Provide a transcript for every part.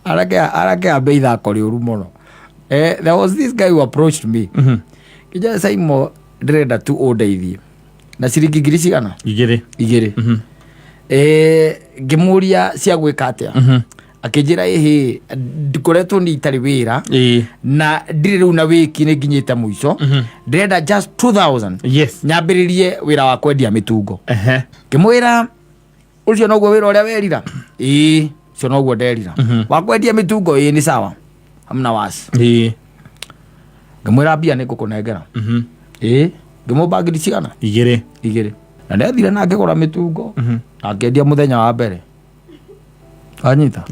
arake abeitha kori urumono. There was this guy who approached me. Kija saimo ndrenda tu undeithie. Na ciringi ngiri cigana? Igiri. Ngimuria cia gwika atia. Akijira ehe ndikoretwo ni itari wira na ndire riu na wiki ni nginyite muico ndrenda just 2000 nyambiririe wira wa kwendia mitungo ngimwira ucio noguo wira uria werira cio noguo nderira wa kwendia mitungo ni sawa hamna wasi ngimwira bia ni ngukunengera ngimumba ngiri cigana igiri na ndethire na ngigura mitungo na ngendia muthenya wa mbere anyita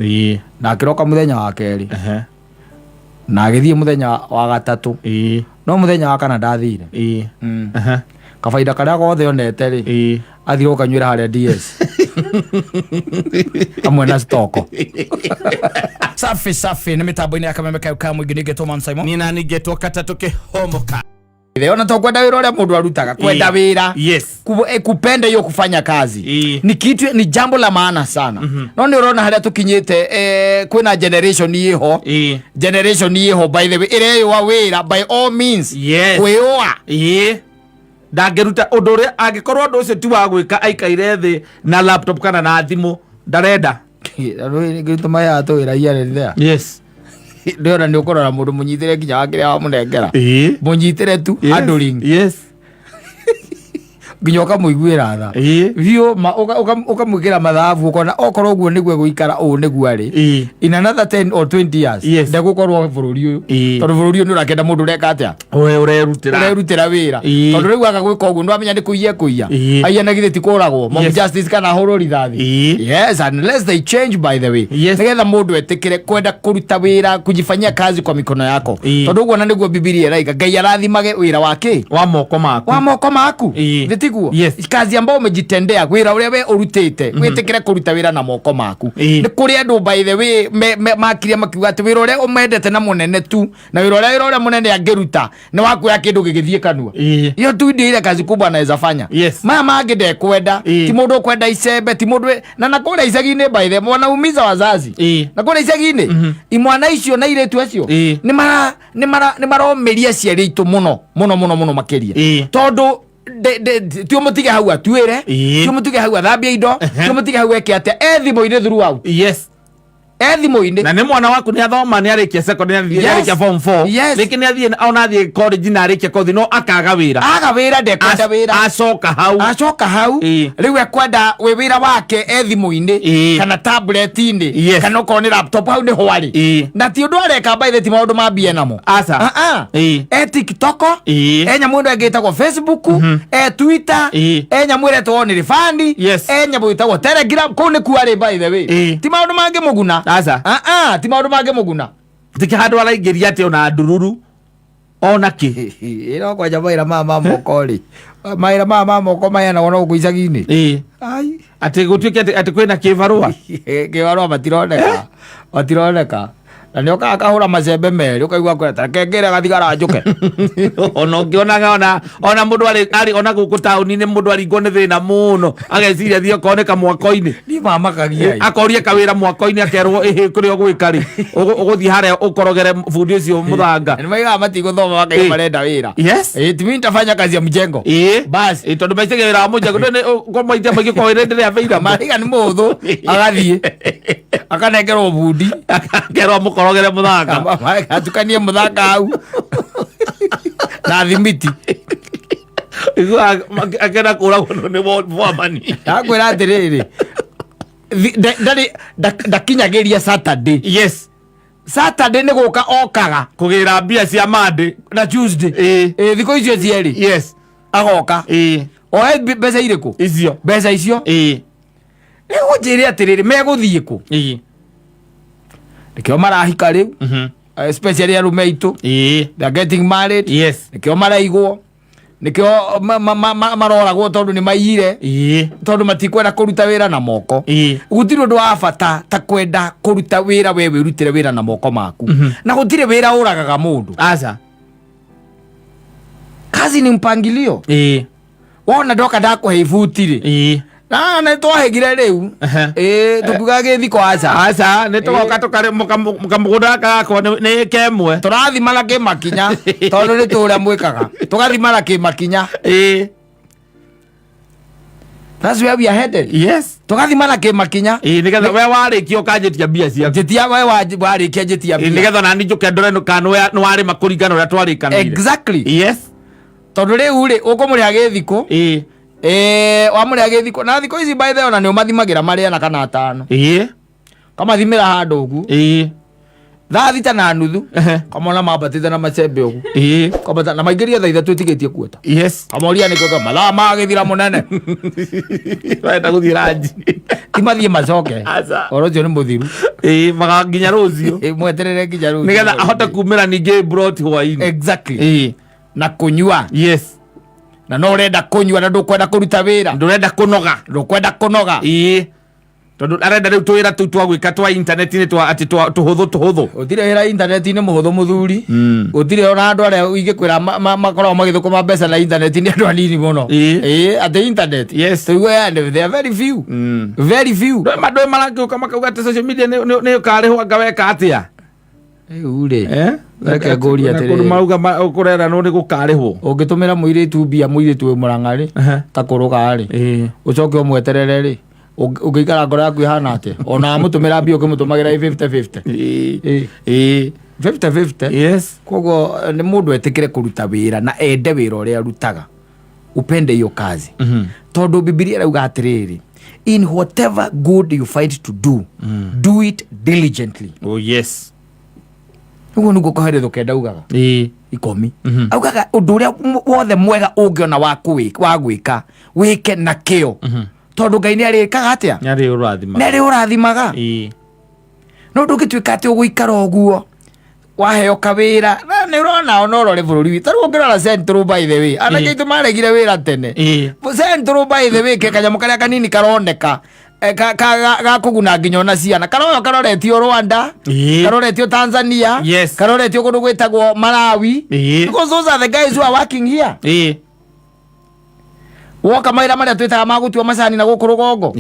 na akiroka muthenya wa keri na agithie muthenya wa gatatu no muthenya wa kana ndathire kafaida karia gothe onete ri athiro kanywira haria DS amwe na stoko safi ni mitambo-ini ya Kameme Kauka mwingi nigetwo Man Simon nina nigetwo Katatuke Homoka Ona to kwenda wira uria mundu arutaga kwenda wira kupenda hiyo kufanya kazi ni kitu ni jambo la maana sana no ni urona haria tukinyite kwina generation yeho by the way ire wa wira by all means kweoa ndageruta undu uria angikorwo undu ucio ti wa gwika aikaire thi na laptop kana na thimu ndarenda ngituma ya to wira iya there Ndora ni ukorora mundu munyitire kinya wakiria wa munengera munyitire tu handling ginyoka muiguira tha vio ukamwikira mathabu ukona okorwo guo niguo guikara u niguo ari in another 10 or 20 years ndegukorwo bururi uyu tondu bururi uyu ni urakenda mundu ureka atia urerutira wira tondu riu agagwika uguo ndwamenya ni kuiya aya na githiti kuragwo mob justice kana hururi thathi unless they change by the way nigetha mundu etikire kwenda kuruta wira kujifanyia kazi kwa mikono yako tondu uguo na niguo Biblia iraika Ngai arathimage wira wake wa moko maku kazi ambao umejitendea wira uria we urutite witikire kuruta wira na moko maku ni kuri andu by the way makiria makiuga ati wira uria umendete na munene tu na wira uria munene angeruta ni wakuya kindu gigithie kanua iyo tu ndio ile kazi kubwa anaweza fanya mama angende kwenda ti mundu kwenda icembe ti mundu na nakora icagi-ini by the mwana umiza wazazi nakora icagi-ini imwana icio na iretu acio ni maromeria ciari itu muno makiria tondu tu mutige hau atuire tu mutige hau athambia indo tu mutige hau eke atia ethimo-ini throughout ethimo-ini na ni mwana waku ni athoma ni arikia secondary ni arikia form 4 leki ni athie ona athie college na arikia kothi no akaga wira ndekwenda wira acoka hau riu ekwenda we wira wake ethimo-ini kana tablet-ini kana ukorwo ni laptop hau ni hwari na ti undu areka by the time maundu mambie namo TikTok nyamu ndu engitagwo Facebook Twitter nyamu iretwo ni rifandi nyamu itagwo Telegram kuu ni kuari by the way ti maundu mangi muguna ti maundu mangi muguna tikihandu araingiria ati ona ndururu ona ki ino kwa jamaira mama mokori maira mama moko maya na wona kuicagi-ini ati gutuike ati kwina kivarua batironeka na ni akahura macembe meri ukaigua kweta kengere gathigara njuke ona ngionaga ona mundu ari ona guku tauni-ini mundu aringwo ni thina muno ageciria thio koneka mwako-ini ni mamakagia akoria kawira mwako-ini akerwo kuri ogwika ri uguthie haria ukorogere fundi ucio muthanga ni maiga matiguthoma makai marenda wira timi ntafanya kazi ya mjengo basi tondu maicege wira wa mjengo kwa maitia maigi kwa irenderea vira maiga ni muthu agathie akanengerwo bundi akerwo mukorogere muthanga atukanie muthanga hau na thimiti akena kuragwo ni wamani akwira atiriri ndakinyagiria Saturday ni guka okaga kugira mbia cia Monday na Tuesday thiko icio cieri agoka oe mbeca iriku icio mbeca icio nigujire atiriri meguthie ku nikio marahika riu especially arume aitu they are getting married nikio maraigwo nikio maroragwo tondu ni maiyire tondu matikwenda kuruta wira na moko gutiri undu wa bata ta kwenda kuruta wira we wirutire wira na moko maku na gutiri wira uragaga mundu kazi ni mpangilio wona ndoka ndakuhe ibuti ri na nä twahägire rä u tå kiuga gä thiko aca nä tågoka tå karä må gå nda gakwa nä ä kemwe tå rathimana kä makinya tondå nä tå rä a mwä kaga tå gathimana kä makinya That's where we are headed. Yes. Tugathimana kä makinya nigetha we warä kia å kanjä tia mbia ciaku njätia we warä kia njätia mbia nigetha nani njå ke ndore kana nä warä ma kå ringana å rä a twarä kanäire. Exactly. Yes. Tondå rä u rä å kå må rä a gä thikå wa må rä a gä thikå na thikå ici baithe ona nä å mathimagä ra marä ana kana atano kamathimä ra handå å guo thaa thita na nuthu kamona mambatä te na macembe å guo na maingä ria tha ithatå tigä tie kuota kamoria nä kä mathaa magä thira må nene wenda gå thiä ranji imathiä macoke oro å cio nä må thiru maganginya rå cio mweterere nginya rå nä getha ahote kumä ra ningä hwainä. Exactly. Na kå nyua na no renda kå nyua na ndå kwenda kå ruta wä ra ndå renda kå noga tondå arenda rä u tå wä ra tå u twagwä ka twa intaneti-inä atä tå hå thå å tirä wä ra intaneti-inä må hå thå må thuri å tirä ona andå arä a ingä kwä ra makoragwo magä thå kå ma mbeca na intaneti-inä andå anini må no atä internet tå igå they are very few very few mandå marangä å ka makauga atä social media nä å karä hwo anga weka atä a rä u rä reke ngå ria atä rä marauga kå reranwo nä gå karä hwo å ngä tå mä ra må irä tu mbia må irä tu wä må ranga rä ta kå rå ga rä å coke å mweterere rä ũngĩikara ngoro yaku ihana atä ona må tå mä ra mbia å kä må tå magä ra 50-50 koguo nä må ndå etä kä re kå ruta wä ra na ende wä ra å rä a rutaga upende hiyo kazi tondå Bibilia rauga atä rä rä in whatever good you find to do do it diligently. Niguo niguo koherethwo kenda ugaga ikomi augaga å ndå å rä a wothe mwega å ngä ona wa gwä ka wä ke na kä o tondå Ngai nä arä kaga atä a nä arä å rathimaga no ndå ngä tuä ka atä å gå ikara å guo waheo kawä ra nä å rona ona å rore bå rå ri witå rä å ngä rora Central by the way anake itå maregire wä ra tene Central by the way ke kanyamå karä a kanini karoneka ga kå guna nginya ona ciana karoyo karoretio Rwanda karoretio Tanzania karoretio kå ndå gwä tagwo Malawi because those are the guys who are working here woka maira maria twitaga magutua macani na guku rugongo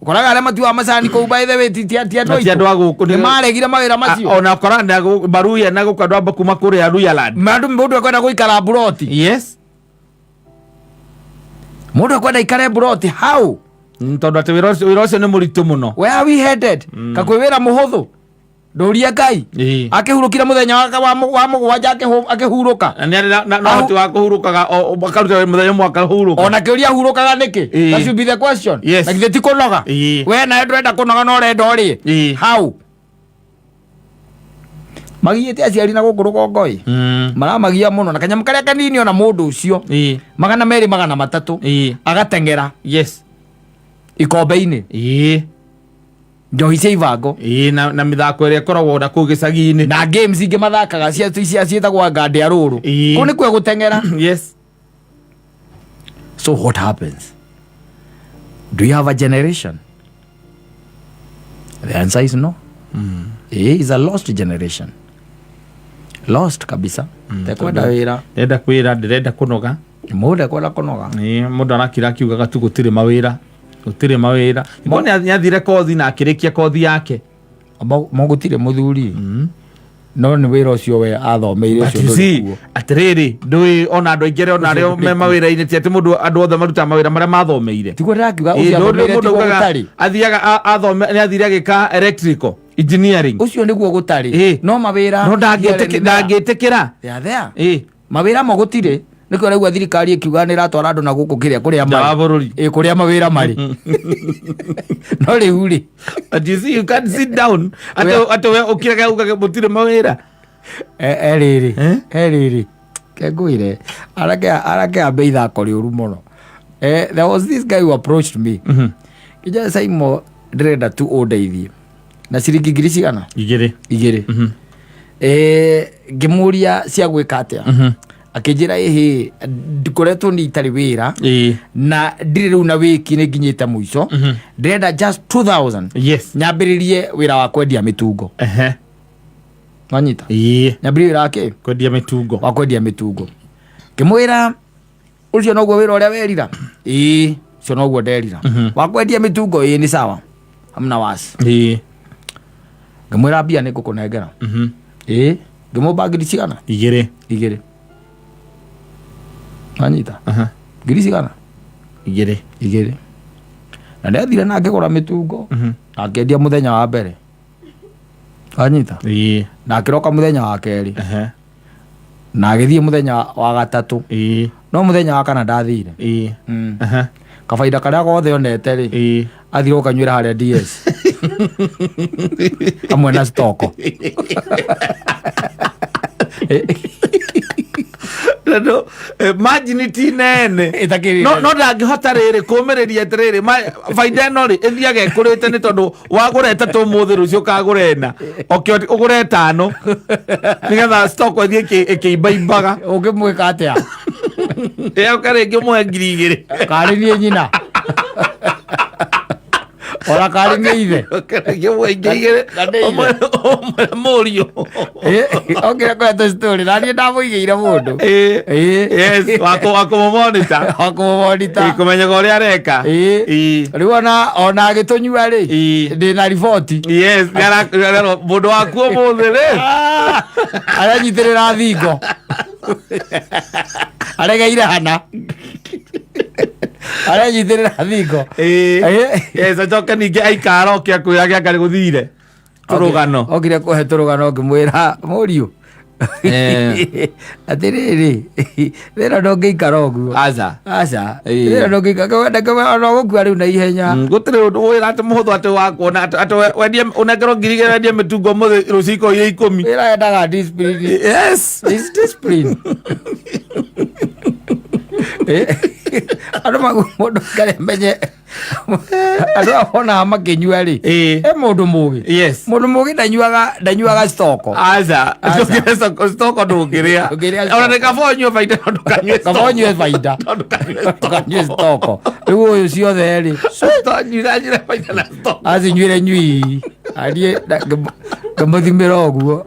ukoraga aria matuaga macani kou by the way ti andu aguku ni maregire mawira macio ona ukora na baruya na guku andu amba kuma kuria Ruyaland mundu akwenda guikara buroti mundu akwenda ikare buroti how tondu ati wira ucio ni muritu muno where are we headed kakwe wira muhuthu ndoria Ngai akihurukira muthenya wa mugwanja akihuruka na hoti wa kuhurukaga bakaruta muthenya mwaka huruka ona kiuria hurukaga niki that should be the question na githe ti kunoga we na ndwenda kunoga no renda ri how magiyete aciari na guku rugongoi maramagia muno na kanyamu karia kanini ona mundu ucio 200-300 agatengera ikombe-ini njohi cia ibango na mithako ĩrĩa ĩkoragwo na kũu gĩcagi-inĩ na games ingĩ mathakaga ciĩtagwo ngande ya rũrũ kũu nĩ kwe gũteng'era so what happens do you have a generation the answer is no is a lost generation lost kabisa tekwenda wĩra ndenda kwĩra ndĩrenda kũnoga mũndũ ekwenda kũnoga mũndũ arakira akiugaga tu gũtirĩ mawĩra gutire mawira mbona nyathire kothi na akirikia kothi yake mo gutire muthuri no ni wira ucio we athomeire ucio nduguo atiriri ndui ona andu aingire ona ario me mawira-ini ti ati mundu andu othe maruta mawira maria mathomeire tiguo ndakiuga ucio athomeire tiguo gutari athiaga athome ni athire agika electrical engineering ucio niguo gutari no mawira no ndangĩtĩkĩra mawira mo gutire niko rĩu thirikari ikiuga nĩ ratwara andũ na gũkũ kĩrĩa kũrĩa marĩ kũrĩa mawĩra marĩ no rĩu rĩ but you see you can't sit down atĩ we ũkĩraga ugaga mũtirĩ mawĩra erĩrĩ kengũire arake ambe ithako rĩũru mũno there was this guy who approached me kijana Saimo ndĩrenda tu ũndeithie na ciringi ngiri cigana igĩrĩ ngĩmũria cia gwĩka atĩa akĩnjĩra ĩhĩ ndikoretwo nĩ itarĩ wĩra na ndirĩ rĩu na wĩki nĩ nginyĩte mũico ndĩrenda just 2000 nyambĩrĩrie wĩra wa kwendia mĩtungo wanyita nyambĩrĩrie wĩra wake wa kwendia mĩtungo ngĩmwĩra ũcio noguo wĩra ũrĩa werira cio noguo nderira wakwendia mitungo ni sawa hamna wasi ngamwira mbia nä ngå kå nengera ngä må mba ngiri cigana igä anyita ngiri cigana igä na nä athire na ngä gå ra mä tungo na ngä endia må thenya wa mbere anyita na ngä roka må thenya wa kerä na agä thiä må thenya wa gatatå no må thenya wa kana ndathire kabaida karä a gothe onete rä athire gå kanyuä ra harä a DS amwe na stoko margin ti nene no ndangĩhota rĩrĩ kũmĩrĩria atĩrĩrĩ baida ĩno rĩ ĩthiage ĩkũrĩte nĩ tondũ wagũra ĩtatũ ũmũthĩ rũciũ ũkagũra ĩna ũgũre ĩtano nĩgetha stock ĩthiĩ ĩkĩimbaimbaga ũngĩmwĩka atĩa ũka rĩngĩ mũhe ngiri igĩrĩ karĩ niĩ nyina ora karĩ nĩ ithe mũriũ okĩra kwetwo story na niĩ ndamũigĩire mũndũ wakũmũmonita kũmenyaga ũrĩa areka rĩu ona agĩtũnyua rĩ ndĩ na riboti mũndũ waku ũmũthĩ rĩ aranyitĩrĩra thingo aregeire hana aranyitĩrĩra thingo acoke ningĩ aikara oke akwĩra gĩaka nĩ gũthire tũrũgano okire kũhe tũrũgano ngĩmwĩra mũriũ atĩrĩrĩ rĩra ndũngĩikara ũguo aca rĩra ndũngĩikara ona gũkua rĩu na ihenya gũtirĩ ũndũ wĩra atĩ mũhũthũ atĩ wakuona atĩ wendie ũnengerwo ngiri igĩrĩ wendie mĩtungo mũthĩ rũciũ ikoire 10 wĩra yendaga discipline. Yes, it's discipline. Andũ mũndũ karemenya andũ akona makĩnyua rĩ mũndũ mũgĩ mũndũ mũgĩ ndanyuaga stoko stoko ndũngĩrĩa ona nĩ kaba ũnyue baida ndũkanyue baida ndũkanyue stoko rĩu ũyũ ciothe rĩ acinyuĩre nyui ariĩ ngamũthimĩra ũguo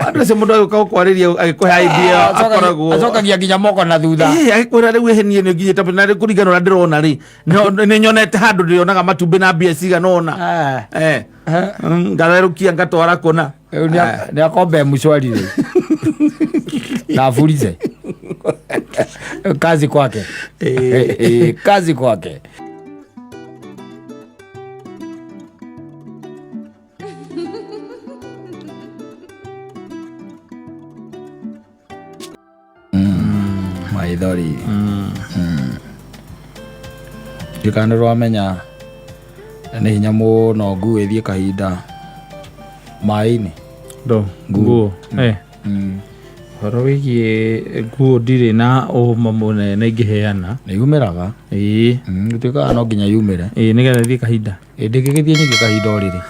andå må ndå agä kwarä agäkå he idea akoragwo acokagia nginya moko na thutha agäkwä ra rä u ehenie nä nginyä na rä kå ringana å rä a ndä rona rä nä nyonete handå ndä onaga matumbä na mbia ciganona ngatherå kia ngatwara kå na nä akombe mcwari rä na burize kazi kwake kazi kwake. maithori ndikana rwamenya nĩ hinya mũno nguo ĩthiĩ kahinda maĩ-inĩ nguo horo wĩgiĩ nguo ndirĩ na ũma mũnene ingĩheana nĩ yumĩraga gũtuĩkaga no nginya yumĩre nĩgetha ĩthiĩ kahinda ndĩngĩgĩthiĩ nyingĩ kahinda o rĩrĩ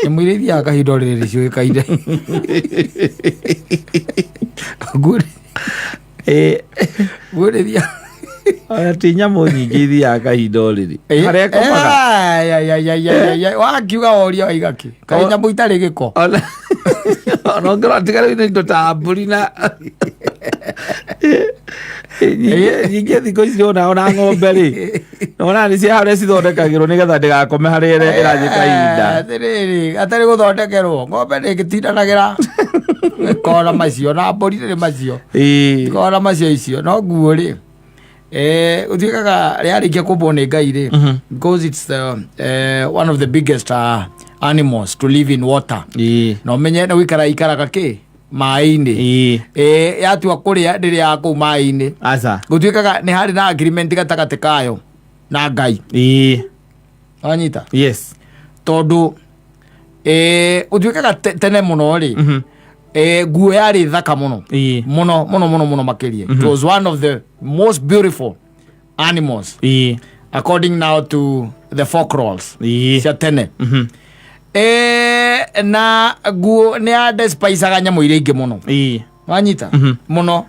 nĩ mwĩrĩ ithiaga kahinda o rĩrĩ ciũĩkaine nguo nĩ thiaga ti nyamũ nyingĩ ithiaga kahinda o rĩrĩ harĩa ĩkomaga wakiuga woria waigakĩ kaĩ nyamũ itarĩ gĩko onongorwo atigarĩire indo ta mbũri na nyingĩ thikũ ici ona ng'ombe rĩ nona nĩ cia harĩa cithondekagĩrwo nĩgetha ndĩgakome harĩa ĩrathiĩ kahinda atĩrĩrĩ atarĩ gũthondekerwo ng'ombe ndĩngĩtindanagĩra kora macio na mbũri nĩ macio kora macio icio no nguo rĩ ũtuĩkaga rĩarĩkia kũmbwo nĩ Ngai rĩ because it's one of the biggest animals to live in water na ũmenye nĩ gũikara ikaraga kĩ maĩ-inĩ yatua kũrĩa ndĩrĩ ya kũu maĩ-inĩ gũtuĩkaga nĩ harĩ na agreement gatagatĩ kayo na Ngai wanyita tondũ ũtuĩkaga tene mũno rĩ nguo yarĩ thaka mũno mũno makĩria. It was one of the most beautiful animals according now to the folklores cia tene na nguo nĩ ya despicaga nyamũ iria ingĩ mũno wanyita mũno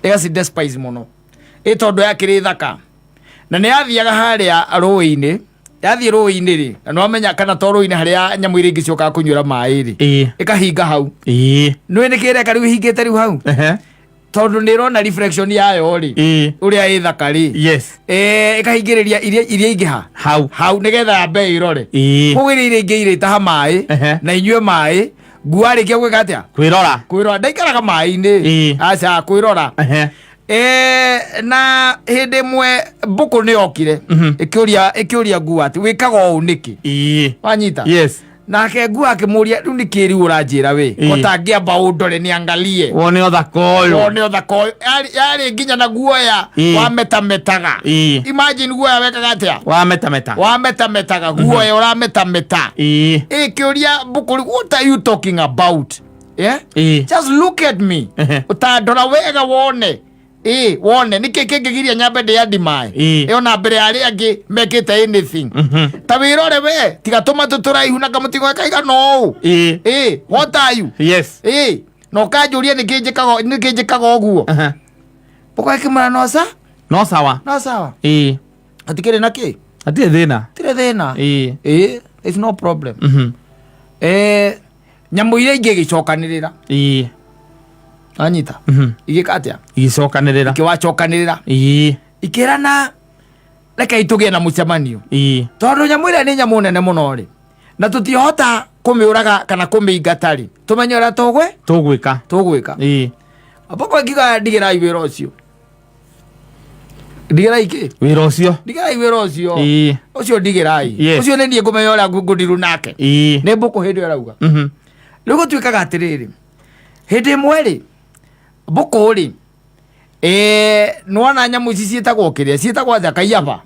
ĩgaci despice mũno tondũ yakĩrĩ thaka na nĩ yathiaga harĩa rũĩ-inĩ yathie rũĩ-inĩ rĩ no menya kana to rũĩ-inĩ harĩa nyamũ iria ingĩ ciokaga kũnyuĩra maĩ rĩ ĩkahinga hau nĩũĩ nĩkĩ ĩreka rĩu ĩhingĩte rĩu hau tondũ nĩ ĩrona reflection yayo rĩ ũrĩa ĩ thaka rĩ ĩkahingĩrĩria iria ingĩha hau nĩgetha yambe ĩrore koguo iria ingĩ irĩtaha maĩ na inyue maĩ nguo arĩkia gwĩka atĩa kwĩrora ndaikaraga maĩ-inĩ aca kwĩrora na hĩndĩ ĩmwe mbũkũ nĩ yokire ĩkĩũria nguo atĩ wĩkaga ũũ nĩkĩ wanyita nake nguo akĩmũria rĩu nĩkĩ rĩu ũranjĩra we ũtangĩamba ũndore nĩangalie wone ũthaka ũyũ yarĩ nginya na guoya wametametaga imagine guoya wekaga atĩa wametametaga guoya ũrametameta ĩkĩũria mbũkũ what are you talking about just look at me ũtandora wega wone nĩkĩ kĩngĩgiria nyambe ndĩandimaĩ ona mbere ya arĩa angĩ mekĩte anything ta wĩrore we tiga tũmatũ tũraihu na kamũting'oe kaigana ũũ what are you na ũkanjũria nĩkĩ njĩkaga ũguo mbũkũ ĩkĩmwĩra no sawa hatikĩrĩ na kĩ hatirĩ thĩna it's no problem nyamũ iria ingĩ ĩgĩcokanĩrĩra anyita igĩka atĩa ikiwacokanĩrĩra ikĩrana reke itũgĩe na mũcemanio tondũ nyamũ ĩrĩa nĩ nyamũ nene mũno rĩ na tũtiahota kũmĩũraga kana kũmĩingata rĩ tũmenye ũrĩa tũgwĩka mbũkũ ĩkiuga ndigĩrai wĩra ũcio ndigĩrai wĩra ũcio ũcio nĩ niĩ ngũmenya ũrĩa ngũndiru nake nĩ mbũkũ hĩndĩ ĩyo arauga rĩu gũtuĩkaga atĩrĩrĩ hĩndĩ ĩmwe rĩ mbũkũ rĩ nĩwona nyamũ ici ciĩtagwo atĩa kaiyaba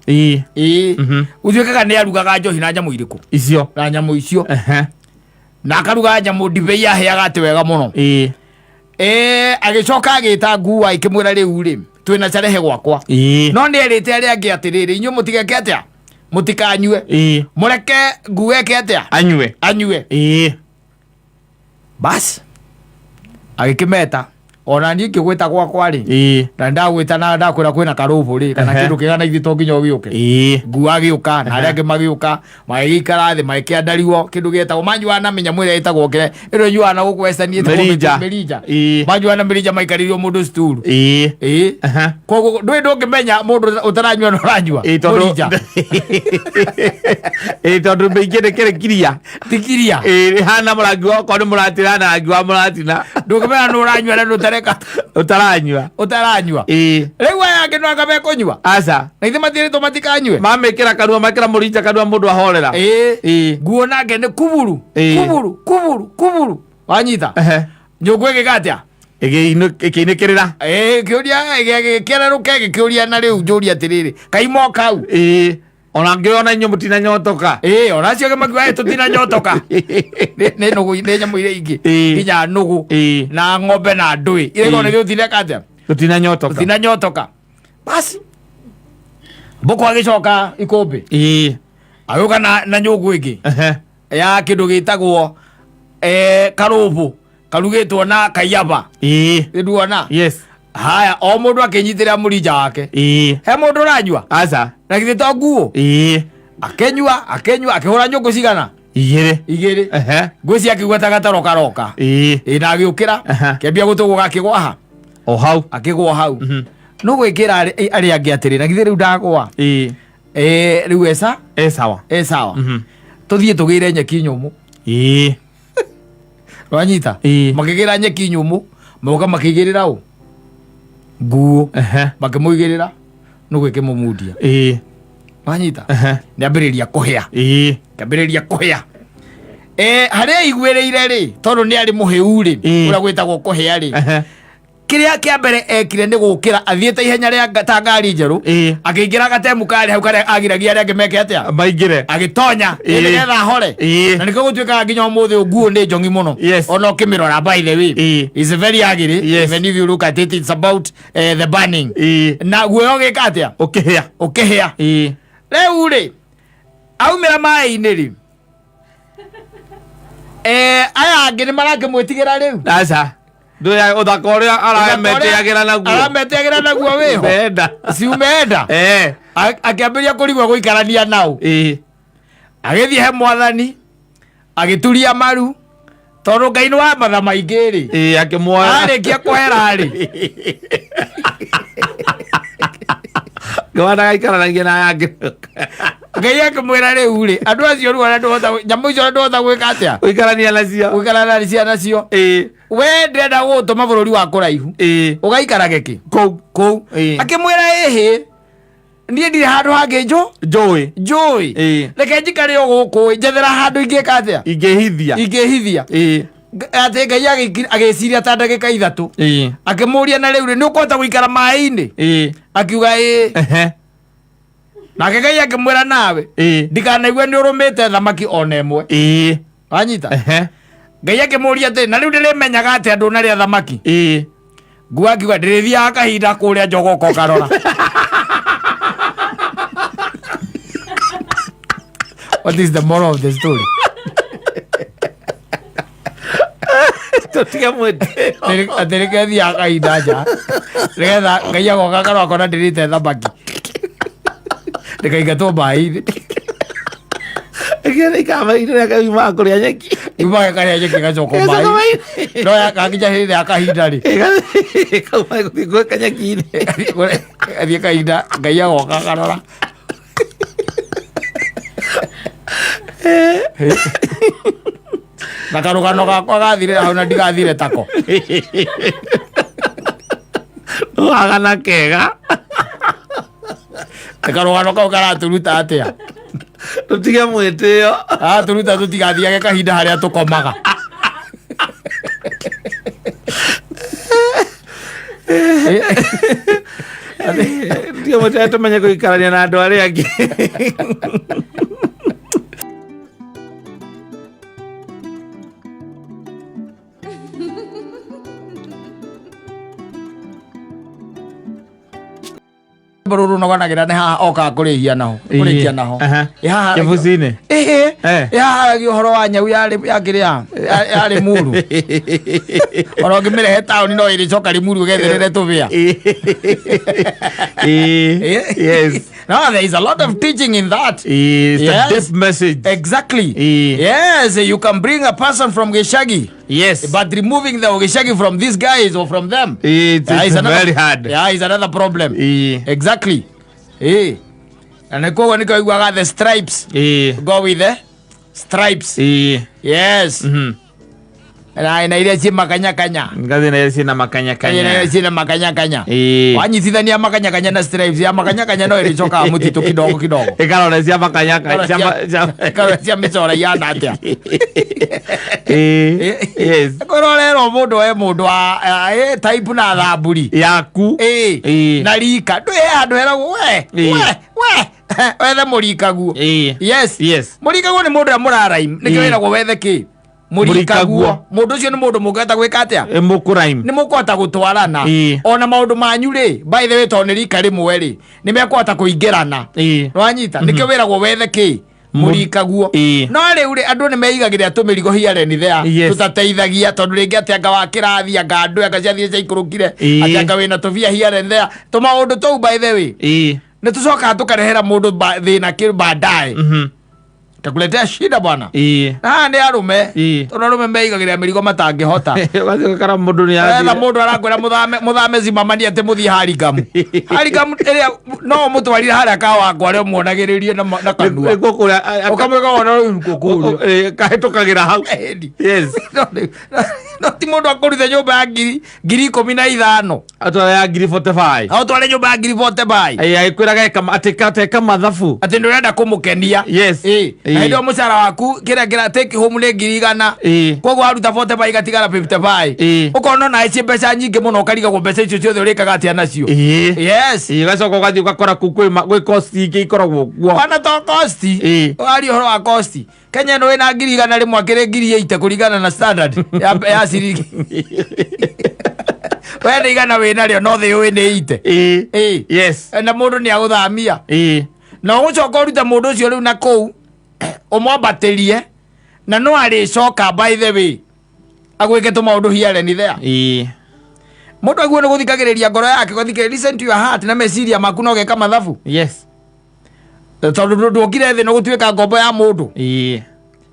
gũtuĩkaga nĩ arugaga njohi na nyamũ irĩkũ na nyamũ icio na akaruga nyamũ ndibei yaheaga atĩ wega mũno agĩcoka agĩta ngua ikĩmwĩra rĩu rĩ twĩna carehe gwakwa no nĩ erĩte arĩa angĩ atĩrĩrĩ inyuĩ mũtigeke atĩa mũtikanyue mũreke ngua eke atĩa anyue basi agĩkĩmeta ona niĩ ngĩgwĩta gwakwa rĩ na ndagwĩta na ndakwĩra kwĩna karũbũ rĩ kana kĩndũ kĩgana ithuĩ to nginya ũgĩũke ngua agĩũka na arĩa angĩ magĩũka magĩgĩikara thĩ magĩkĩandarirwo kĩndũ gĩetagwo manyuaga na mĩnyamũ ĩrĩa ĩtagwo kĩre ĩrĩa nyuaga na gũkũ westani ĩtagwo mĩrinja manyuaga na mĩrinja maikarĩrio mũndũ sturu koguo ndũngĩmenya mũndũ ũtaranyua na ũranyua mĩrinja tondũ mĩingĩ nĩ kĩrĩ kiria ti kiria hana mũrangi okorwo nĩ mũratina na rangi wa mũratina ndũngĩmenya nĩ ũranyua na ũtaranyua rĩu aya angĩ no anga mekũnyua aca na ithe matirĩtwo matikanyue mamĩkĩra kanua makĩra mũrinja kanua mũndũ ahorera nguo nake nĩ kuburu wanyita nyũngũ ĩgĩka atĩa ĩkĩinĩkĩrĩra kĩũria gĩkĩrerũke gĩkĩũria na rĩu njũria atĩrĩrĩ kaimo kau ona ngĩona inyuĩ mũtinanyotoka ona acio angĩ makiuga tũtinanyotoka nĩ nyamũ iria ingĩ nginya nũgũ na ng'ombe na ndũĩ irĩko nĩ gĩũtineka atĩa tũtinanyotoka basi mbũkũ agĩcoka ikũmbĩ agĩũka na nyũngũ ĩngĩ ya kĩndũ gĩtagwo karũbũ karugĩtwo na kaiyaba nduona haya o mũndũ akĩnyitĩrĩra mũrinja wake he mũndũ ũranyua aca na githĩ to nguo akĩnyua akĩhũra nyũngũ cigana igĩrĩ ngwĩci akĩigua ta gataro karoka na agĩũkĩra kĩambia gũtũgũ gakĩgwa akĩgwa hau no gwĩkĩra arĩa angĩ atĩrĩ na githĩ rĩu ndagwa rĩu sawa tũthiĩ tũgĩre nyeki nyũmũ wanyita makĩgĩra nyeki nyũmũ moka makĩigĩrĩra ũ nguo makĩmũigĩrĩra no gwĩkĩmũmundia wanyita nĩambĩrĩria kũhĩa harĩa aiguĩrĩire rĩ tondũ nĩ arĩ mũhĩu rĩ ũrĩa gwĩtagwo kũhĩa rĩ kĩrĩa kĩa mbere ekire nĩ gũkĩra athiĩte ihenya rĩa ta ngari njerũ akĩingĩra gatemu karĩ hau karĩa agiragia arĩa angĩ meke atĩa maingĩre agĩtonya nĩgetha ahore na nĩkĩo gũtuĩkaga nginya ũmũthĩ nguo nĩ njongi mũno ona ũkĩmĩrora by the way is very ugly even if you look at it it's about the burning na guoya ũgĩka atĩa ũkĩhĩa rĩu rĩ aumĩra maĩ-inĩ rĩ aya angĩ nĩ marakĩmwĩtigĩra rĩu aca ndũya ũthaka ũrĩa arameteagĩra naguo wĩho ciumenda akĩambĩria kũrigwo gũikarania nao agithie he mwathani agituria maru tondu Ngai ni wa matha maingi ri akimwoya arikia kwera ri gwana gaikaranagia na yangi Ngai akimwira riu ri andu acio ru ana ndota nyamu icio ndota gwika atia uikarania nacio we ndenda gutuma bururi wa kuraihu ugaikarage ki kou akimwira ihi ndie ndire handu hangi njui reke njikare o guku njethera handu ingika atia ingihithia ati Ngai agiciria ta ndagika 3 akimuria na riu ni ukota guikara mai-ini akiuga nake Ngai akimwira nawe ndikanaigue ni urumite thamaki ona imwe wanyita Ngai akimuria ati na riu ndirimenyaga ati andu naria thamaki ngua akiuga ndirithiaga kahinda kuria njogoko karora What is the moral of the story? Totiga mwete atereke thia kahinda nja nigetha Ngai agoka karora akona ndirite thamaki ndikaigatwo mai-ini ikamainakauma kuria nyeki iumaga karia nyeki gacoko mai no yakakinya hindi ya kahinda ri kauma guthii gwika nyeki-ini athie kahinda Ngai agoka karora na karugano gakwa gathire hau na ndigathire tako wagana kega karugano kau karaturuta atia tutige mwitio turuta tutigathiage kahinda haria tukomaga tutige mwitio tumenye guikarania na andu aria angi Bururu noganagira ni haha oka kurihia naho kurikia naho kibucini haragia uhoro wa nyau yari muru ona ngimirehe tauni no iricoka rimuru getherere tubia yes. No, there is a lot of teaching in that. It's a deep message. Exactly. Yes, you can bring a person from Geshagi. Yes. But removing the Geshagi from these guys or from them, it's very hard. Yeah, it's another problem. Exactly. And I go when you got the stripes. Go with the stripes. Yes. Na ile si makanya-kanya. Ngazi na ile si na makanya-kanya. Ile si na makanya-kanya. Wanyithithania makanya-kanya na stripes. Ya makanya-kanya no ilichoka mutitu kidogo. Ikalo si makanya-kanya. Ikalo si michora yana atia. Yes. Koro lero mundu wa type na thaburi. Yaku. Na rika. Ndwe andu hera we. Wethe murika guo. Yes. Murika guo ni mundu ya muraraim. Nikyo wetagwo wethe ki? Murika guo. Mundu ucio ni mundu mungeta gwika atia? Mukuraim. Ni mukwata gutwarana. Ona maundu manyu ri, by the way to ni rika rimwe ri, ni mekwata kuingirana. Rwanyita, nikyo wiragwo wethe ki? Murika guo. No riu ri andu ni meigagira tumirigo hiareni there. Tutateithagia tondu ringi atia anga wa kirathi anga andu anga ciathie ciaikurukire. Atia anga wina tuvia hiareni there. Tumaundu tou by the way. Ni tucoka tukarehera mundu thina ki baadaye. Takuletea shida bwana. Ni arume. Tuna arume meigagira mirigo matangihota. Kara mundu ni athi. Mundu arakwira muthame zimamani ati muthie Harigamu. Harigamu no mutwarire haria kawa ngware muonagiririe na kanua. Ukamwega ona nkuku. Kahitukagira hau. Yes. No ti mundu akuruthe nyumba ya 15,000. Atwara ya 45. Atwara nyumba ya 45. Aikwiraga atikate mathafu. Ati ndurenda kumukenia. Yes. Ndio mucara waku kira take home le 100. Koguo aruta 45 igatigara 55. Ukona na ici mbeca nyingi muno ukariga go mbeca icio ciothe urikaga atia nacio. Yes. Igacoka ugathi ugakora gwi cost ingĩ ikoragwo guo. Bana to cost. Ari horo wa cost. Kenya no ina 100 rimwe akire 800 kuringana na standard ya ciringi. Wena igana wina rio no thi wina ite. Yes. Na mundu ni aguthamia. Na ucoka uruta mundu ucio riu na kou umwambatirie na no aricoka by the way agwike tu maundu hiareni there. Mundu aguo ni guthikagiriria ngoro yake guthikiriria listen to your heart na meciria maku no geka mathabu. Yes. tondu ndukire thi no gutuika ngombo ya mundu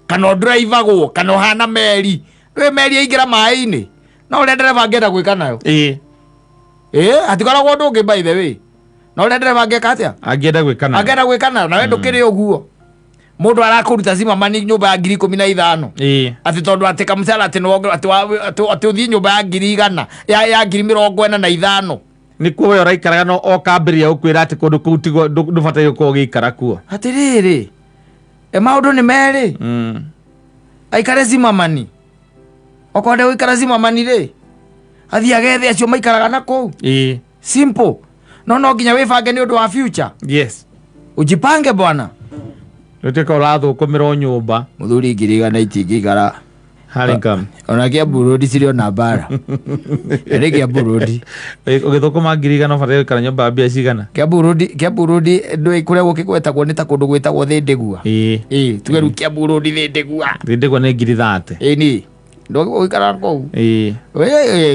kana driver go kana hana meri we meri aingira mai-ini no ule driver angenda gwika nayo atikoragwo ndungi by the way no ule driver angeka atia angenda gwika nayo na we ndukiri uguo mundu arakuruta Zimmerman nyumba ya 15,000 ati tondu ati kamusala ati no ati uthi nyumba ya 100 ya 45 nikuo we uraikaraga no okambiria ukwira ati kundu kuu tigo ndubataire gukorwo giikara kuo atiriri maundu ni meri aikare Zimmerman okonde guikara Zimmerman ri athi agethe acio maikaraga na kuu simple no nginya wibange ni undu wa future ujipange bwana Nuteka urathukumirwo nyumba muthuri 100 itingikara Haringam ona kia burudi sirio na bara ere kia burudi ugithukuma 100 ubatire gukara nyumba mbia cigana kia burudi ndui kuria gukikwetagwo ni ta kundu gwitagwo Thindigua tugeru kia burudi Thindigua ni 30 ni ndo uikara ko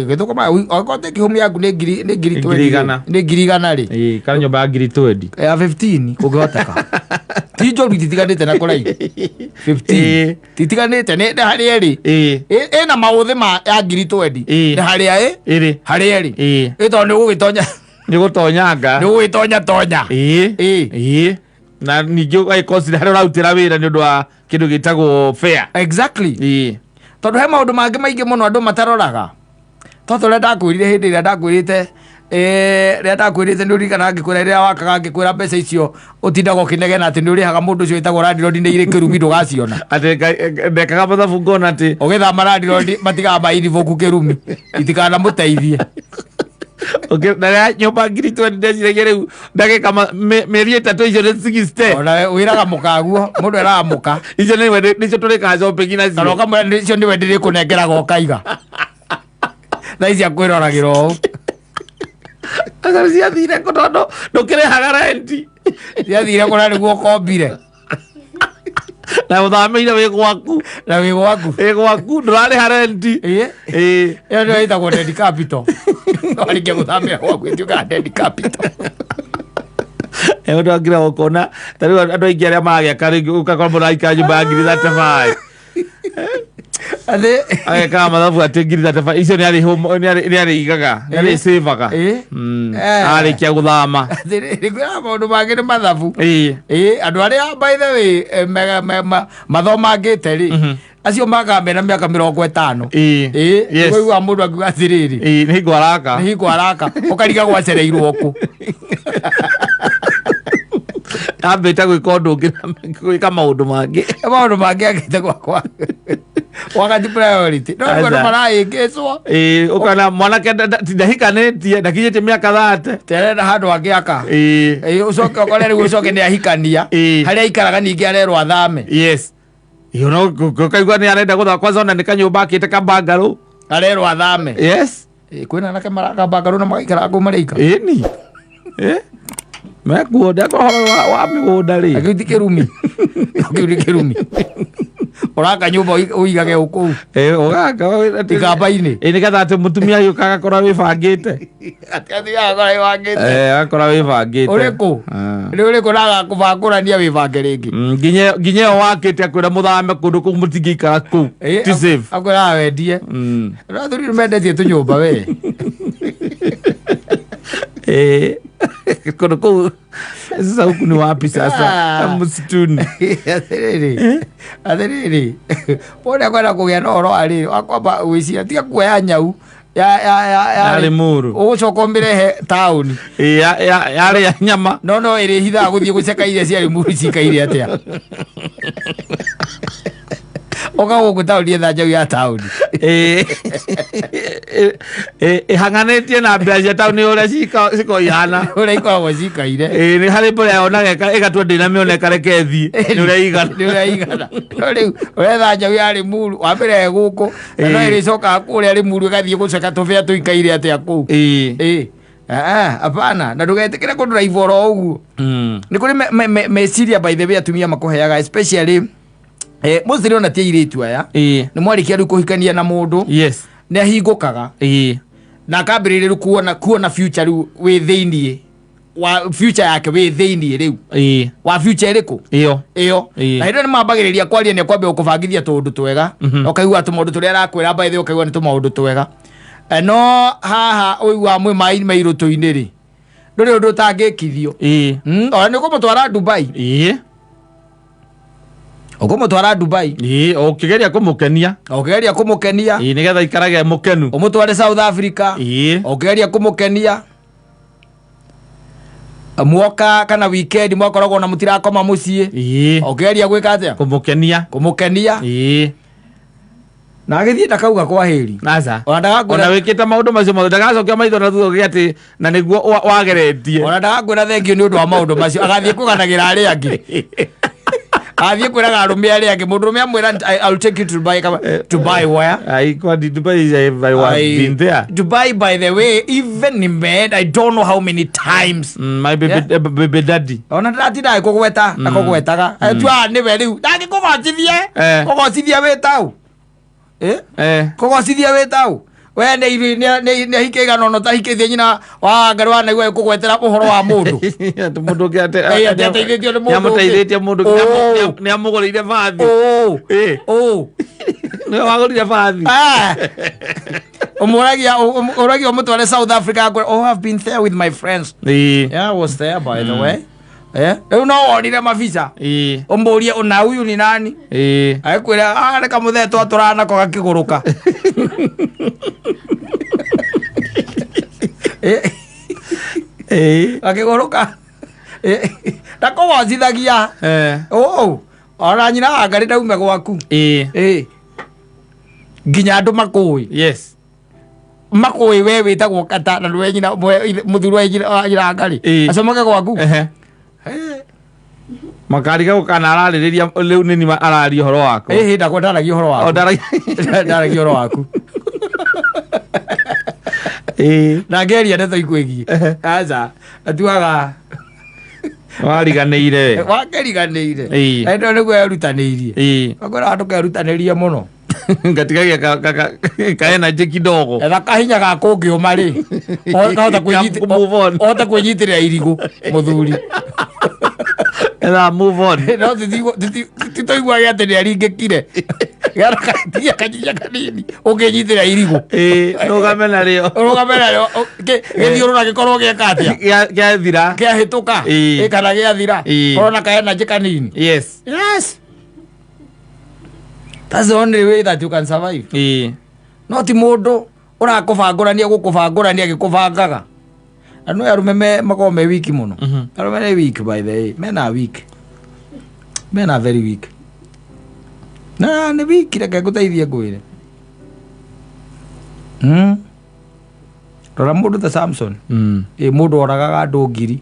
githukuma akote kihumi yaku ni 100 ni 100 ri kana nyumba ya 20 ya 15 kungihoteka tijo rutitiganite na kurai 15 titiganite ne hari eri na mauthi ma ya 20 ni hari ai hari eri ito ni gugitonyanga tonya na ningĩ ai consider harĩa ũrarutĩra wĩra nĩ ũndũ wa kĩndũ gĩtagwo fair exactly tondu he maundu mangi maingi muno andu mataroraga toto rĩa ndakwĩrire hĩndĩ ĩrĩa ndakwĩrĩte rĩa ndakwĩrĩte nĩ ũririkana ngĩkwĩra rĩrĩa wakaga ngĩkwĩra mbeca icio ũtindaga ũkĩnegena atĩ nĩ ũrĩhaga mũndũ ũcio wĩtagwo landlord nĩ irĩ kĩrumi ndũgaciona atĩ ndekaga mathabu ngona atĩ ũgĩthama landlord matigaga mairiboku kĩrumi itikanamũteithie na nyumba 20 ndeciragia rĩu ndagĩka mĩeri 3 icio nĩ 60 ona wĩraga mũkaguo mũndũ eraga mũka icio nĩcio tũrĩkaga shopping nacio kana ũkamwĩra icio nĩwe ndĩrĩkũnengeraga ũkaiga thaa ici akwĩroragĩra ũũ agari ciathire kũ tondũ ndũkĩrĩhaga renti ciathire kũ na nĩguo ũkombire na ũthamĩire wĩ gwaku ndũrarĩha renti ĩyo nĩyo ĩtagwo dead capital warĩkia gũthamĩra gwaku ĩtuĩkaga dead capital mũndũ angĩra gũkona ta rĩu andũ aingĩ arĩa magĩaka rĩngĩ ũgakora mũndũ araikara nyũmba ya 35 agekaga mathabu atĩ 35 icio nĩarĩigaga nĩarĩcĩvaga arĩkia gũthama kwĩra maũndũ mangĩ nĩ mathabu andũ arĩa by the way mathomangĩte rĩ acio magaga mena mĩaka 50 ũiguaga mũndũ akiuga atĩrĩrĩ nĩ hingo araka ũkariga gwacereirwo kũ ambĩte gwĩka ũndũ ũngĩ gwĩka maũndũ mangĩ agĩte gwakwa wakati priority no nĩ maraĩngĩcwo ũkana mwanake ndahikanĩtie ndakinyĩtie mĩaka 30 terenda handũ angĩaka ũcoke ũkore rĩu ũcoke nĩ ahikania harĩa aikaraga ningĩ arerwo athame no kaigua nĩ arenda gũthaka kwanza ona nĩ kanyũmba akĩte kambangarũ arerwo athame kwĩna anake maraka mbangarũ na magaikara kũu marĩika ĩni mekuo ndekũhoro wa mĩgũnda rĩ akiuti kĩrumi ũraka nyũmba ũigage kũu ikamba-inĩ nĩgetha atĩ mũtumia ũyũ kagakora wĩbangĩte agakora wĩbangĩte ũrĩkũ ũrĩkũ nagakũbangũrania wĩbange rĩngĩ nginya ĩyo wakĩte akwĩra mũthame kũndũ kũu mũtingĩikara kũu akwĩraga wendie athuri nĩmendetie tũnyũmba we kũndũ kũu sasa huku ni wapi sasa msituni atĩrĩrĩ wona kwenda kũgĩa na ũhoro arĩ wakwamba gwĩciria tiga kuoya nyau ya Limuru ũgũcoka ũmĩrehe taũni yarĩa nyama no ĩrĩ hithaga gũthiĩ gũceka iria cia Limuru cikaire atĩa ũkagũkũ taũni etha njau ya taũni ĩhanganĩtie na mbĩa cia taũni ũrĩa cikoihana ũrĩa ikoragwo cikaire nĩ harĩ mbũra yonaga ĩgatua ndĩna mĩoneka reke thiĩ nĩ ũrĩa igana rĩu ũretha njau ya Limuru wamĩrehe gũkũ na no ĩrĩcokaga kũrĩa Limuru ĩgathiĩ gũceka tũbĩa tũikaire atĩa kũu apana na ndũgetĩkĩre kũndũraiva oro ũguo nĩ kũrĩ meciria by the way atumia makũheaga especially mũthiri ona tia irĩtu aya nĩ mwarĩkia rĩu kũhikania na mũndũ nĩ ahingũkaga na akambĩrĩria rĩu kuona future rĩu wĩ thĩiniĩ wa future yake we thiini riu wa future iriku iyo na hĩndĩ nĩ mambagĩrĩria kwaria nĩ kwambia gũkũbangithia tũũndũ twega ũkaigua tũmaũndũ tũrĩa arakwĩra mbaithĩ ũkaigua nĩ tũmaũndũ twega no haha ũigua mwĩ maĩ mairũtũ-inĩ rĩ ndũrĩ ũndũ ũtangĩkithio ona nĩ ũkũmũtwara Dubai ũkũmũtwara Dubai ũkĩgeria kũmũkenia nĩgetha ikarage mũkenu ũmũtware South Africa ũkĩgeria kũmũkenia mwoka kana weekend mwakoragwo na mũtirakoma mũciĩ ũkĩgeria gwĩka atĩa kũmũkenia na agĩthiĩ ndakauga kwa hĩri ona wĩkĩte maũndũ macio mothe ndagacokia maitho na thutha gĩatĩ na nĩguo wageretie ona ndagakwĩra thengio nĩ ũndũ wa maũndũ macio agathiĩ kũganagĩra arĩa angĩ athiĩ kwĩraga arũme arĩa angĩ mũndũrũme amwĩra I'll take you to Dubai Dubai where Dubai by the way even in bed I don't know how many times my baby daddy ona ndatindaga kũgweta na kũgwetaga tua nĩwe rĩu ndangĩkũgocithia wĩ tau kũgocithia wĩ tau we nĩ hike igana ũno ta hikĩthie nyina wa Ngarĩ wa naigua kũgwetera ũhoro wa mũndũ mũndũ ũngĩ ateithĩtio nĩ mũndũ nĩamũteithĩtie mũndũ nĩamũgũrĩire bathi nĩ wagũrire bathi ũmũragia ũmũtware South Africa I've been there with my friends I was there by the way rĩu no wonire mabica ũmũrie ũna huyu ni nani agĩkwĩra reka mũthee tũranako gakĩgũrũka gakĩgũrũka ndakũgocithagia ona nyina wa Ngarĩ ndaume gwaku nginya andũ makũĩ we wĩtagwo Kata na nĩwe nyina mũthuri wa nyina wa Ngarĩ acomoke gwaku makariga gũkana ararĩrĩria rĩu nĩ araria ũhoro wako ndaragia ũhoro waku na ngeria ndeto ikwĩgie aca atuaga wariganĩire ndo nĩguo erutanĩirie akwĩra andũ kerutanĩrie mũno ngatigagia kaenergy kidogo etha kahinya ga kũngĩũma rĩ ohota kwĩnyitĩrĩra irigũ mũthuri move on no titoiguage atĩ nĩ aringĩkire garatia kanyinya kanini ũngĩnyitĩra irigũ rũgame narĩo gĩthiũrũra gĩkorwo gĩeka atĩa gĩathira kĩahĩtũka kana gĩathira korwo na kaenergy kanini yes that's the only way that you can survive no ti mũndũ ũrakũbangũrania gũkũbangũrania agĩkũbangaga anu arũme makorwo me wiki mũno arũme nĩ weak by the way men are very weak na nĩ weak reke ngũteithie ngwĩre rora mũndũ ta Samson mũndũ oragaga andũ ngiri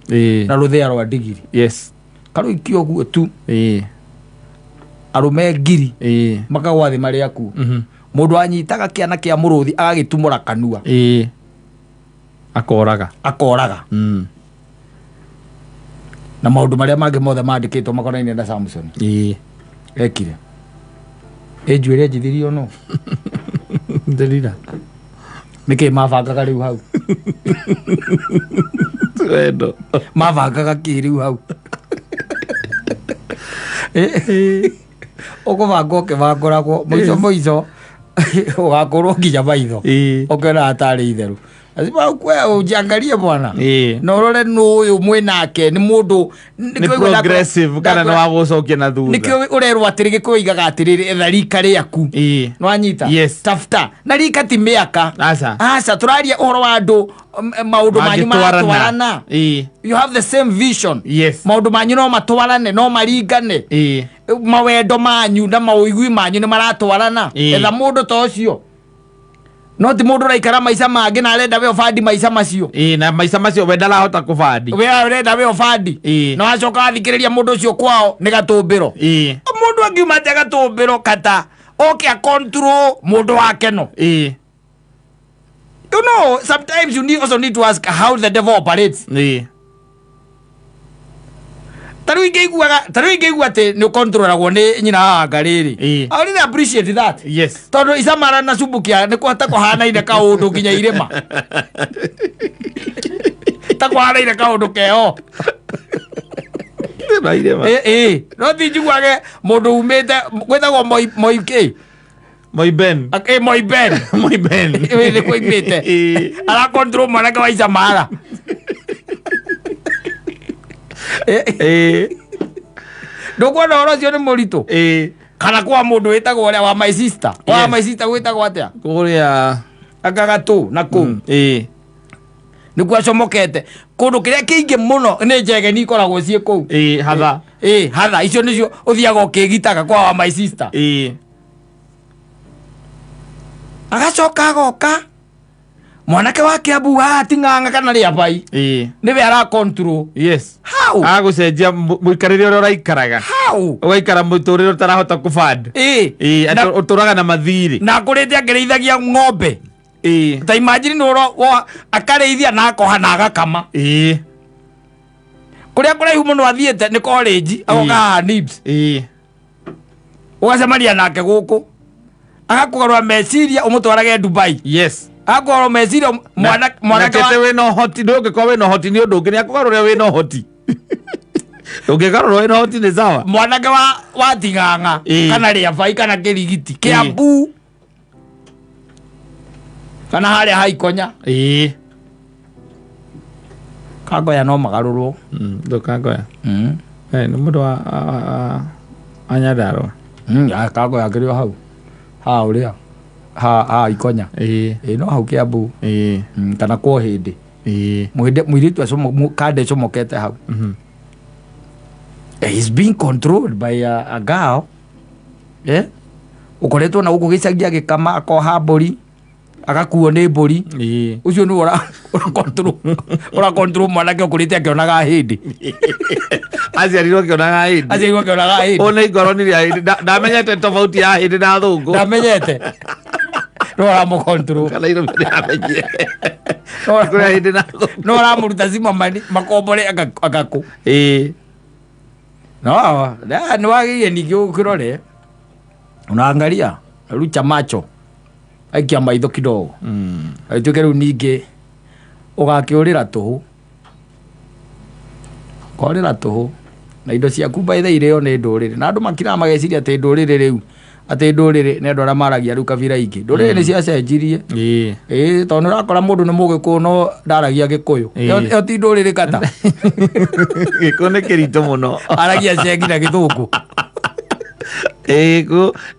na rũthĩa rwa ndigiri karũikio ũguo tu arũme ngiri makagwa thĩ marĩ akuo mũndũ anyitaga kĩana kĩa mũrũthi agagĩtumũra kanua akoraga na maũndũ marĩa mangĩ mothe mandĩkĩtwo makonainie na Samson ekire njuĩrĩ njithirio no ndĩrira nĩkĩ mabangaga rĩu hau mabangaga kĩ rĩu hau ũkũbanga ũkĩbangũragwo mũico ũgakorwo nginya maitho ũkĩona atarĩ itherũ ujiangalie bwana no rore n'uyu mwenake ni mundu ni progressive kana no wagucokia na thutha nikio urerwa atirige kuigaga atiriri etha rika riaku no anyita tafuta na rika ti miaka aca turaria uhoro wa andu maundu manyu matwarana you have the same vision maundu manyu no matwarane no maringane mawendo manyu na mauigui manyu ni maratwarana etha mundu ta ucio no ti mundu raikara maica mangĩ na arenda we ofandi maica macio na maica macio we ndarahota kũbandi we arenda we ofandi no acoka athikĩrĩria mũndũ ũcio kwao nĩ gatũmbĩro mũndũ angiuma te gatũmbĩro Kata oke a control mũndũ wake no you know sometimes you also need to ask how the devil operates taru ingĩigua atĩ nĩ ũkontrolagwo nĩ nyina wa Ngarĩ I really appreciate that tondũ icamara na Subukia nĩ kũhota kũhanaine kaũndũ nginya irĩma itakwaraire kaundu keo no ti njiguage mundu umite gwitagwo Moiben nä kå imä arakontrå mwanake wa Icamara ndå kuona å ro å cio nä må ritå kana kwa må ndå wä tagwo å rä a wa my sister gwä tagwo atä a kå rä a akagatå na kå nä kuo acomokete kå ndå kä rä a kä ingä må no nä njegeni ikoragwo ciä kå u hatha icio nä cio å thiaga å kä gitaga kwa wa my sister agacoka agoka mwanake wa Kiambu ti ng'ang'a kana rä abai nä we arakontrå agå cenjia må ikarä re å rä a å raikaraga å gaikara må tå rä re å tarahota kå band å tå raga na mathirä na akå rä te akä rä ithagia ng'ombe ta imagine nä akarä ithia na akoha na agakama kå rä a kå raihu må no athiä te nä college agoka haha Nibs å gacemania nake gå kå agakågarå meciria å må twarage Dubai agakågarå meciria mwanake wä na hoti ndå ngä korwo wä na hoti nä å ndå å ngä nä akågarå rä a wä na hoti ndå ngä garå wä na hoti nä sawa mwanake wa ting'ang'a kana rä abai kana kä rigiti Kiambu kana harä a haikonya kangoya no magarå rwo ndå kangoya nä må ndå wa Nyandarua kangoya akä rä o hau ha å rä a ha ikonya no hau Kiambu kana kwa hä ndä må irä tu kande comokete hau he's being controlled by a girl å koretwo na gå kå gä cagia gä kama akoha mbåri agakuo nä mbåri å cio nä å rakontrå mwanake å kå rä te akä onaga hä ndä aciarirwo akä onaga hä ndä å nä ingoronirie ndamenyete tofauti ya hä ndä na thå ngå ndamenyete no ramå kontro no ramå ruta cima makombore agakå no nä wagä ningä å kä rore unaangalia rucha macho aikia maitho kidogo aituke riu ningi ugakiurira tuhu korira tuhu na indo ciaku baitha ireo nä ndårä na andå makiraga mageciria atä ndårä rä u atä ndårä nä andå arä a maragia rä u kabira ingä ndårä nä ciacenjirie tondå nä rakora må ndå nä må gä kå no ndaragia gä kå yå ä ti ndårä rä kata gä kå nä kä ritå må no aragia cengi na gä thå ngå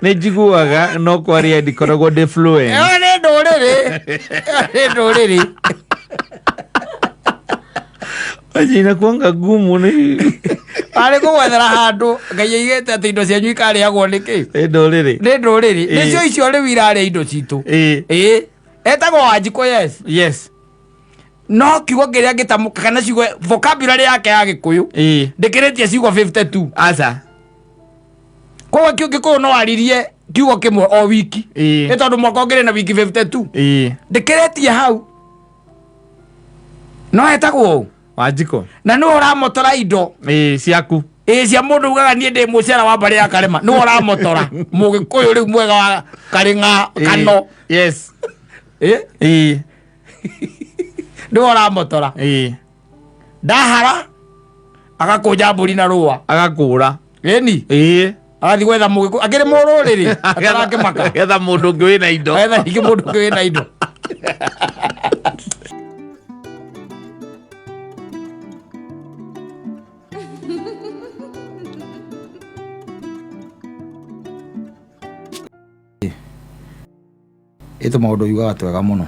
nä njiguaga no kwaria ndikoragwo ndä fluent nä ndårä rä ajina kuanga gumu nä arä gå gwethera handå ngai aigä te atä indo cianyu ikarä agwo nä kä nä ndårä rä nä ndårä rä nä cio icio rä u irarä indo citå etagwo Wanjikå no kiugo kä rä a ngä tamå ka kana ciugo vocabulary yake ya gä kå yå ndä kä rä tie ciugo 52 aca koguo kä ngä kå yå no waririe kiugo kä mwe o wiki nä tondå mwaka å ngä rä na wiki 52 ndä kä rä tie hau no etagwo Wanjikå na nä å ramotora indo ciaku cia må ndå ugaga niä ndä må ciara wa mbarä ya Karema nä å ramotora må gä kå yå rä u mwega wa Karĩng'a kano nä å ramotora ndahara agakå nja mbå ri na rå agakå ra ni agathiĩ gwetha må gä kå akä rä må rå rä rä atarakä maka getha må ndå å ngä wä na indo getha ningä må ndå å ngä wä na indo ito maundu yugaga twega muno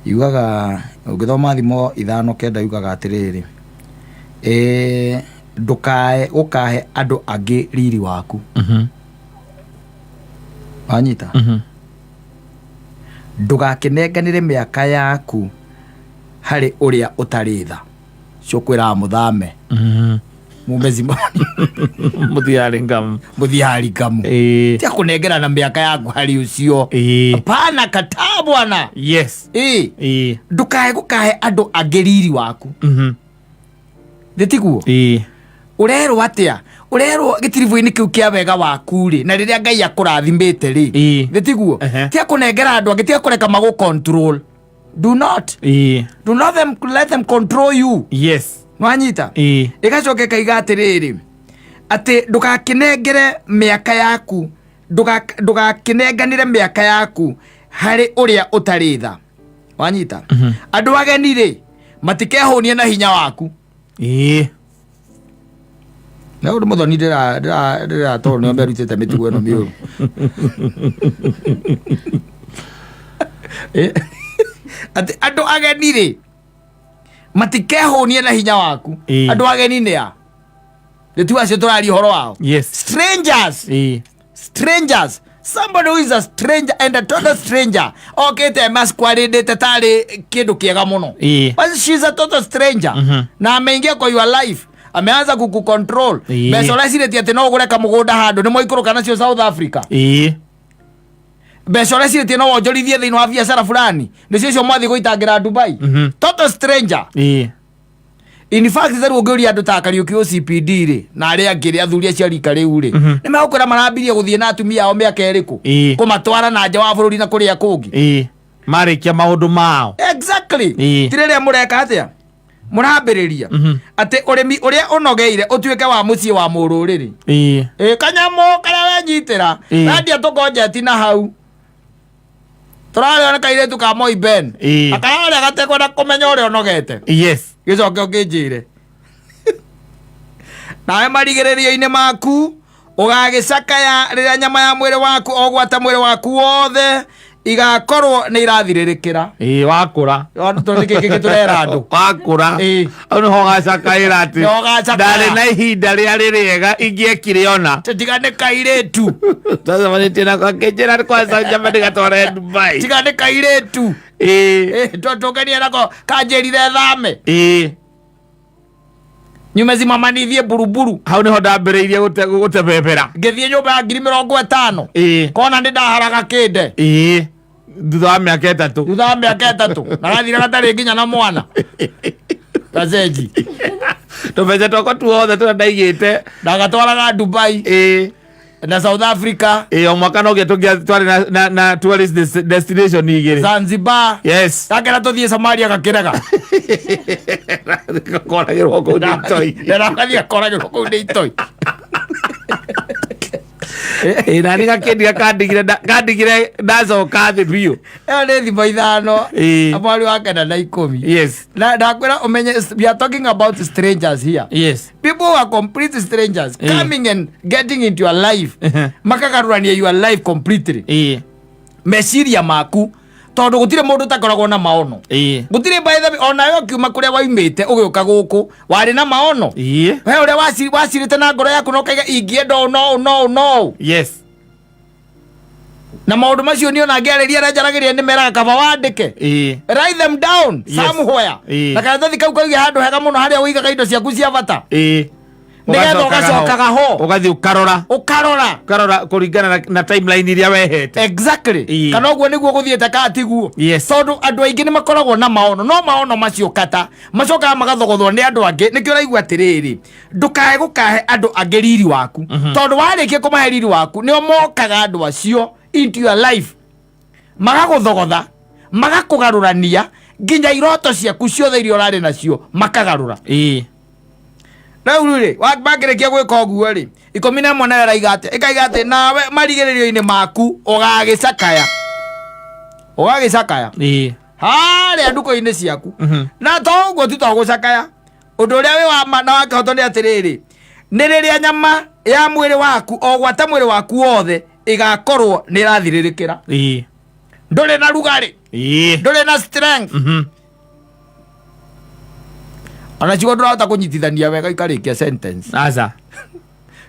yugaga ugithoma thimo 5:9 yugaga atiriri ndukae ukahe andu angi riri waku anyita ndugakinenganire miaka yaku hari uria utari tha cio kwira muthame mumezima muthiari ngamu tia kunengera na miaka yaku hari ucio pana kata bwana ndukae gukahe andu angi riri waku nditiguo urerwo atia urerwo gitirivu-ini kiu kia wega waku ri na riria Ngai akurathimite ri nditiguo tia kunengera andu angi tia kureka magu control do not let them control you. Yes. Nwanyita igacoke kaiga atiriri ati ndugakinengere miaka yaku, ndugakinenganire miaka yaku hari uria utaritha. Wanyita andu ageni ri matikehunie na hinya waku. Na undu muthoni ndira to no merutite mitugo no miuru. Ati andu ageni ri matikehunie na hinya waku. Andu ageni ni a tu acio turari horo wao. Strangers. Somebody who is a stranger and a total stranger. Okay, te masquerade tari kindu kiega muno. But she's a total stranger. Na ameingia kwa your life. Ameanza kukucontrol. Mbeca urecirĩtie atĩ no ũgũre kamũgũnda handũ nĩ mũikũrũka nacio South Africa. Mbeca urecirĩtie no wonjorithie thĩinĩ wa biacara fulani nĩcio icio mwathiĩ gũitangĩra Dubai. Total stranger. In fact tharu ũngĩũria andũ ta Kariuki OCPD rĩ na arĩa angĩ rĩ athuri acio rika rĩu rĩ nĩ megũkwĩra marambirie gũthiĩ na atumia ao mĩaka ĩrĩkũ kũmatwara na nja wa bũrũri na kũrĩa kũngĩ marĩkia maũndũ mao. Exactly. Tirĩrĩa mũreka atĩa mũrambĩrĩria atĩ ũrĩmi ũrĩa ũnogeire ũtuĩke wa mũciĩ wa mũrũrĩrĩ. Kanyamũ karĩa wenyitĩra randia tũkonjeti na hau tũrarĩ ona kairĩtu ka Moi Ben akararĩa gatekwenda kũmenya ũrĩa ũnogete. Gĩcoke ũkĩnjĩre nawe marigĩrĩrio-inĩ maku ũgagĩcakaya rĩrĩa nyama ya mwĩrĩ waku ogwata mwĩrĩ waku wothe igakorwo nĩ irathirĩrĩkĩra. Wakũra tondũ gĩkĩ gĩtũrera andũ wakũra au nĩho ũgacakaĩra atĩ ndarĩ na ihinda rĩa rĩrĩega ingĩekire ona tiga nĩ kairĩtu twacemanĩtie nako akĩnjĩra kwanza nyama ndĩgatware Dubai. tiga nĩ kairĩtu tũkenie nako kanjĩrire thame nyumezimamanithie buruburu. Hau nĩho ndambĩrĩirie gũtebebera ngĩthiĩ nyũmba ya 50,000 kona nĩ ndaharaga kĩnde thutha wa mĩaka ĩtatũ na gathira gatarĩ nginya na mwana gacenji tũmbeca twakwa tuothe tũrĩa ndaigĩte ndagatwaraga Dubai na South Africa. O mwaka no tũngĩatwarĩ na tourist destination igĩrĩ. Zanzibar. Yes. Gakĩra tũthiĩ Somalia gakĩrega gakoragĩrwo kũu nĩ itoi. Gathiĩ gakoragĩrwo kũu nĩ itoi. Nani gakendia kandigire ndacoka thĩ biũ. Ĩyo nĩ thimo 5 mweri wa kenda na 10. Na ndakwĩra ũmenye we are talking about strangers here. People who are complete strangers coming and getting into your life makagarũrania your life completely. Meciria maku tondũ gũtirĩ mũndũ utakoragwo na maono. Gũtirĩ baitha onayo kiuma kũrĩa waimĩte ũgĩũka gũkũ warĩ na maono. We ũrĩa wacirĩte na ngoro yaku no kaiga ingĩenda no. Na maũndũ macio nĩ ona ngĩarĩria arĩa njaragĩria nĩ meraga kaba wandĩke. Write them down somewhere. Na karatathi kau kaige handũ hega mũno harĩa ũigaga indo ciaku cia bata. Nĩgetha ũgacokaga ho ũgathiĩ ũkarora kũringana na timeline iria wehete. Exactly. Kana ũguo nĩguo gũthiĩte katiguo. Tondũ andũ aingĩ nĩ makoragwo na maono no maono macio kata macokaga magathogothwo nĩ andũ angĩ. Nĩkĩo ũraigua atĩrĩrĩ ndũkae gũkahe andũ angĩ riri waku tondũ warĩkia kũmahe riri waku nĩo mokaga andũ acio into your life magagũthogotha magakũgarũrania nginya iroto ciaku ciothe iria ũrarĩ nacio makagarũra. Rĩu rĩ wakĩrĩkia gwĩka ũguo rĩ 11 nayo ĩraiga atĩ ĩkaiga atĩ nawe marigĩrĩrio-inĩ maku ũgagĩcakaya harĩa nduka-inĩ ciaku. Na to ũguo tu to gũcakaya ũndũ ũrĩa wĩ wa ma na wakĩhotwo nĩ atĩrĩrĩ nĩ rĩrĩa nyama ya mwĩrĩ waku ogwata mwĩrĩ waku wothe igakorwo nĩ ĩrathirĩrĩkĩra. Ndũrĩ na rugarĩ ndũrĩ na strength ona ciugo ndũrahota kũnyitithania wega ikarĩkia sentence.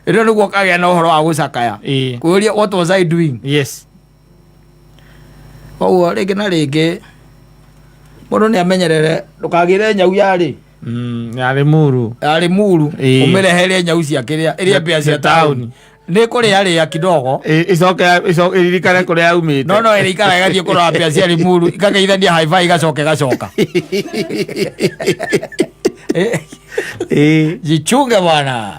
Ĩrĩa nĩguo kagĩa na ũhoro wa gũcakaya kũũria what was I doing. Koguo rĩngĩ na rĩngĩ mũndũ nĩ amenyerere ndũkagĩre nyau yarĩ yarĩ muru ũmĩrehere nyau cia kĩrĩa ĩrĩa mbĩa cia taũni nĩ kũrĩa kidogo icoke iririkane kũrĩa yaumĩte. No ĩrĩikara igathiĩ kũrora mbĩa cia Limuru ikageithania high-five igacoka jichunge bwana.